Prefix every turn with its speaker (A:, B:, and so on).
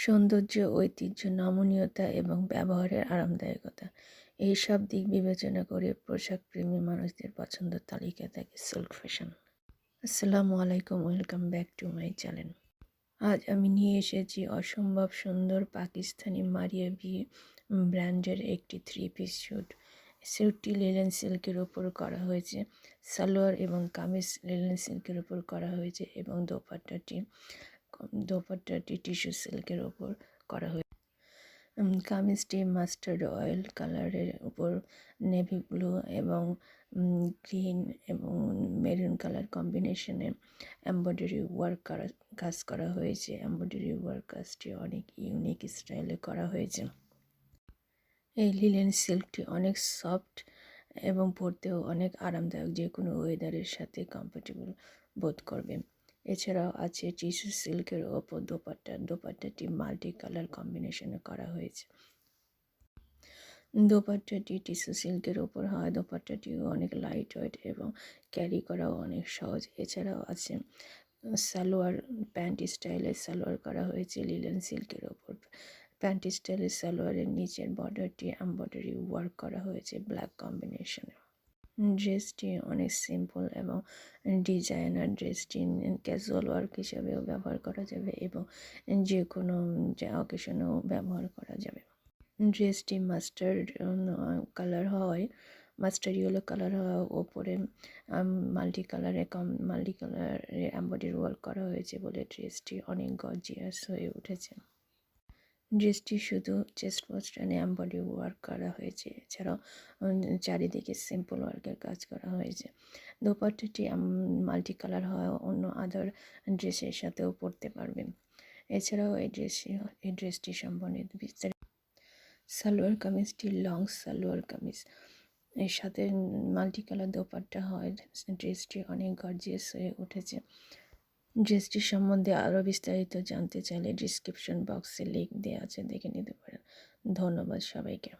A: সৌন্দর্য, ঐতিহ্য, নমনীয়তা এবং ব্যবহারের আরামদায়কতা এই সব দিক বিবেচনা করে পোশাকপ্রেমী মানুষদের পছন্দের তালিকায় থাকে সিল্ক ফ্যাশন। আসসালামু আলাইকুম, welcome back to my channel. আজ আমি নিয়ে এসেছি অসম্ভব সুন্দর পাকিস্তানি মারিয়া বি ব্র্যান্ডের একটি 3 পিস স্যুট। স্যুটটি লিনেন সিল্কের ওপর করা হয়েছে, সালোয়ার এবং কামিজ লিনেন সিল্কের ওপর করা হয়েছে এবং দোপাট্টাটি টিস্যু সিল্কের ওপর করা হয়েছে। কামিজটি মাস্টার্ড অয়েল কালারের উপর নেভি ব্লু এবং গ্রিন এবং মেরুন কালার কম্বিনেশনে এমব্রয়ডারি কাজ করা হয়েছে। এমব্রয়ডারি কাজটি অনেক ইউনিক স্টাইলে করা হয়েছে। এই লিনেন সিল্কটি অনেক সফট এবং পরতেও অনেক আরামদায়ক, যে কোনো ওয়েদারের সাথে কমফোর্টেবল বোধ করবে। এছাড়াও আছে টিস্যু সিল্কের ওপর দোপাট্টাটি মাল্টি কালার কম্বিনেশনে করা হয়েছে। দোপাট্টাটি টিস্যু সিল্কের ওপর হয়। দোপাট্টাটিও অনেক লাইট ওয়েট এবং ক্যারি করাও অনেক সহজ। এছাড়াও আছে সালোয়ার, প্যান্ট স্টাইলের সালোয়ার করা হয়েছে লিনেন সিল্কের ওপর। প্যান্ট স্টাইলের সালোয়ারের নিচের বর্ডারটি এমব্রয়ডারি ওয়ার্ক করা হয়েছে ব্ল্যাক কম্বিনেশনে। ড্রেসটি অনেক সিম্পল এবং ডিজাইনার। ড্রেসটি ক্যাজুয়াল ওয়ার্ক হিসাবেও ব্যবহার করা যাবে এবং যে কোনো অকেশনেও ব্যবহার করা যাবে। ড্রেসটি মাস্টার্ড ইয়েলো কালার হওয়ার ওপরে মাল্টি কালারে এমব্রয়ডারি ওয়ার্ক করা হয়েছে বলে ড্রেসটি অনেক গর্জিয়াস হয়ে উঠেছে। ড্রেসটি শুধু চেস্ট পোর্শনে এমব্রয়ডারি ওয়ার্ক করা হয়েছে, এছাড়াও চারিদিকে সিম্পল ওয়ার্কের কাজ করা হয়েছে। দোপাট্টাটি মাল্টি কালার হওয়া অন্য আদার ড্রেসের সাথেও পরতে পারবেন। এছাড়াও এই ড্রেসটি সম্বন্ধিত বিস্তারিত সালোয়ার কামিজটি লং সালোয়ার কামিজ এর সাথে মাল্টি কালার দোপাট্টা হয়। ড্রেসটি অনেক গর্জিয়াস হয়ে উঠেছে। ড্রেসটির সম্বন্ধে আরও বিস্তারিত জানতে চাইলে ডিসক্রিপশন বক্সে লিঙ্ক দেওয়া আছে, দেখে নিতে পারেন। ধন্যবাদ সবাইকে।